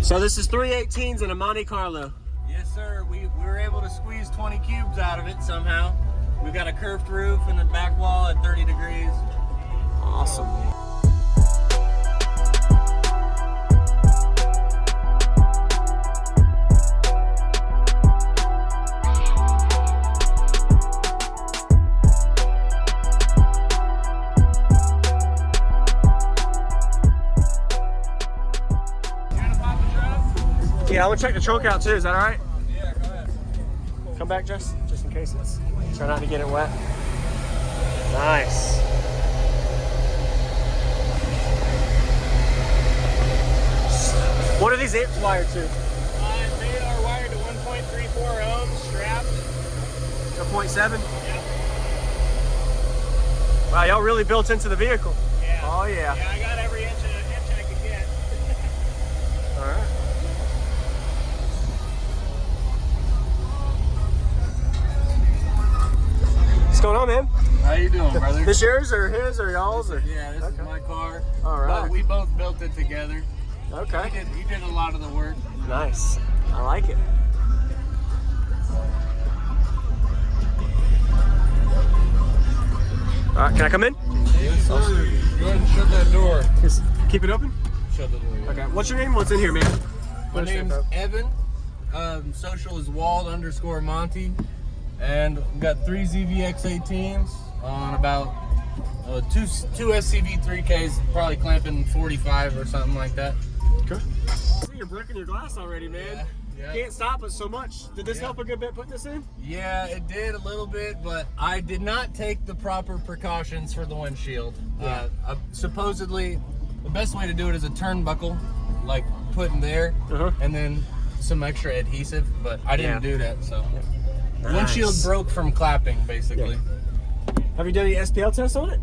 So this is 318s and a Monte Carlo. Yes, sir. We were able to squeeze 20 cubes out of it somehow. We've got a curved roof and a back wall at 30 degrees. Awesome. Yeah, I'm gonna check the trunk out too. Is that all right? Yeah, go ahead. Come back, just in case it's. Try not to get it wet. Nice. What are these amps wired to? They are wired to 1.34 ohms strapped. 1.7? Yeah. Wow, y'all really built into the vehicle. Yeah. Oh yeah. Yeah, I got every inch I could get. All right. What's going on, man? How you doing, brother? This yours or his or y'all's? Or? Yeah, this is my car. All right. But we both built it together. Okay. He did a lot of the work. Nice. I like it. All right, can I come in? Yes, sir. Go ahead and shut that door. Just keep it open? Shut the door. Yeah. Okay. What's your name? What's in here, man? My name's Evin. Social is Wald_Monte. And we've got 3 ZVX18s on about two SCV3Ks, probably clamping 45 or something like that. Okay. I see you're breaking your glass already, man. Yeah. Can't stop us so much. Did this help a good bit putting this in? Yeah, it did a little bit, but I did not take the proper precautions for the windshield. Yeah. Supposedly, the best way to do it is a turnbuckle, like put in there, and then some extra adhesive, but I didn't do that, so. Nice. Windshield broke from clapping, basically. Yeah. Have you done any SPL tests on it?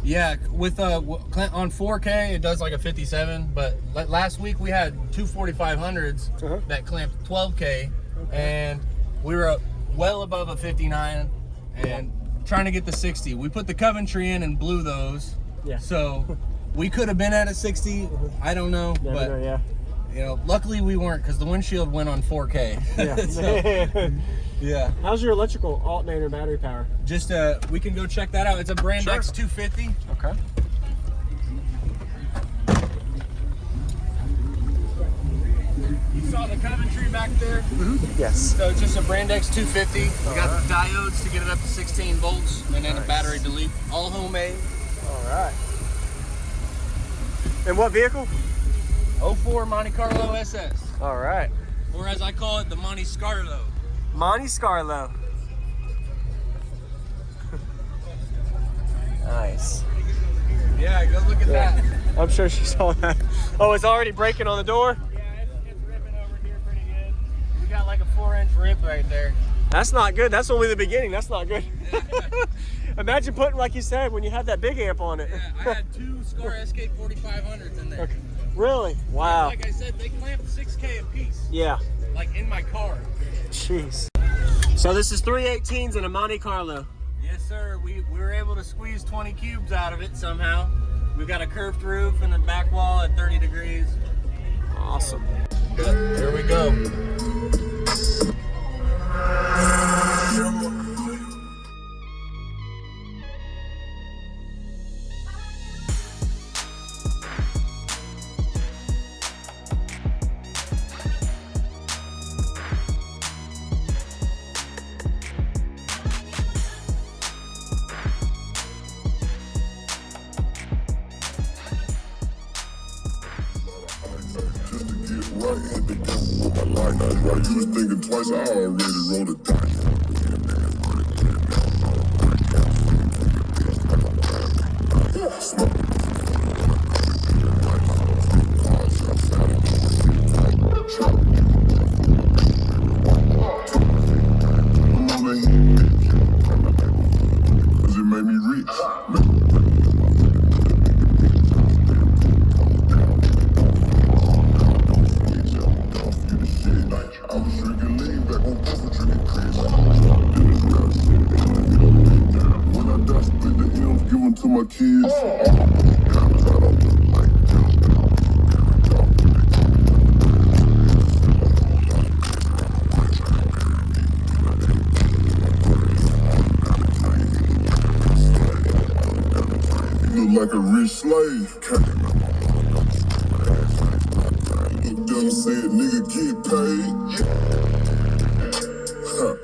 Yeah, with on 4K it does like a 57, but last week we had two 4500s that clamped 12K, and we were well above a 59 and trying to get the 60. We put the Coventry in and blew those, so we could have been at a 60. I don't know, but you know, luckily we weren't because the windshield went on 4K. Yeah. Yeah. How's your electrical alternator battery power? Just we can go check that out. It's a Brand X 250. Okay. You saw the Coventry back there? Yes. So it's just a Brand X 250. We got the diodes to get it up to 16 volts, and then a battery delete. All homemade. All right. And what vehicle? 04 Monte Carlo SS. All right. Or as I call it, the Monte Carlo. Monte Carlo. Nice. Yeah, go look at that. I'm sure she saw that. Oh, it's already breaking on the door? Yeah, it's ripping over here pretty good. We got like a 4-inch rip right there. That's not good. That's only the beginning. That's not good. Imagine putting, like you said, when you had that big amp on it. Yeah, I had two Scar SK 4500s in there. Okay. Really? Wow. Like I said, they clamped 6K a piece. Yeah. Like in my car. Jeez. So this is 318s and a Monte Carlo. Yes, sir. We were able to squeeze 20 cubes out of it somehow. We've got a curved roof and a back wall at 30 degrees. Awesome. Good. Here we go. While you was thinking twice, I already rolled a dice. Cause it made me rich. To my kids. like a rich slave. Looked up and said, nigga, get paid. Huh.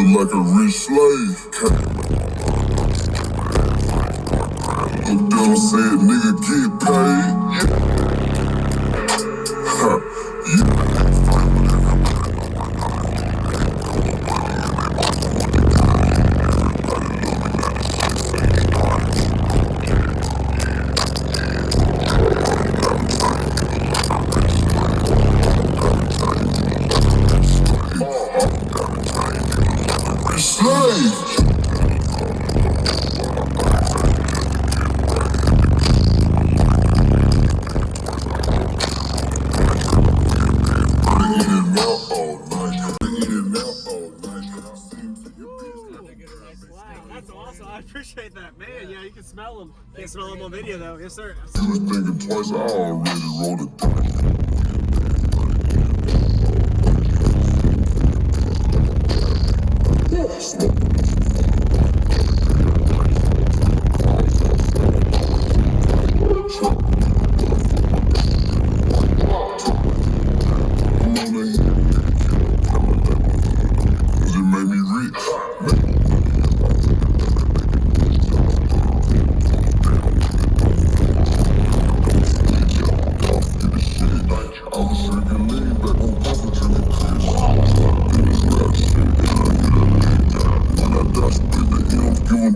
Like a rich slave. Looked up and said, nigga, get paid. Huh. That's awesome. I appreciate that, man. Yeah, you can smell them. Can't smell them on video though. Yes, sir. You was thinking twice. I already wrote it down.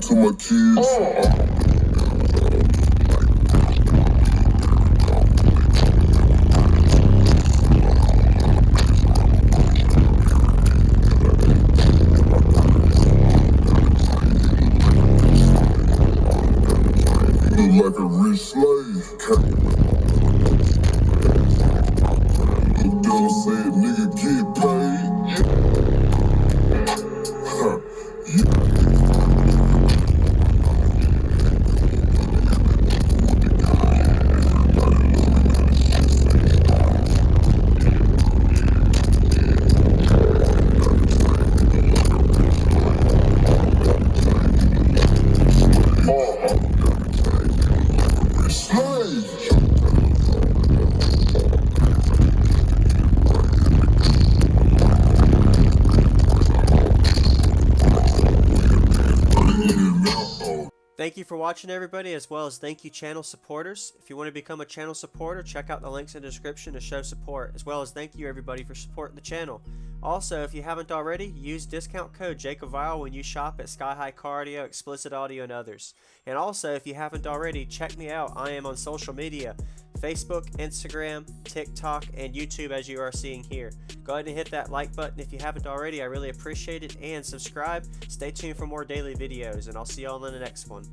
To my kids. Don't say nigga get paid. Thank you for watching, everybody, as well as thank you channel supporters. If you want to become a channel supporter, check out the links in the description to show support, as well as thank you everybody for supporting the channel. Also, if you haven't already, use discount code JacobViral when you shop at Sky High Cardio, Explicit Audio, and others. And also, if you haven't already, check me out. I am on social media, Facebook, Instagram, TikTok, and YouTube, as you are seeing here. Go ahead and hit that like button if you haven't already. I really appreciate it. And subscribe. Stay tuned for more daily videos, and I'll see y'all in the next one.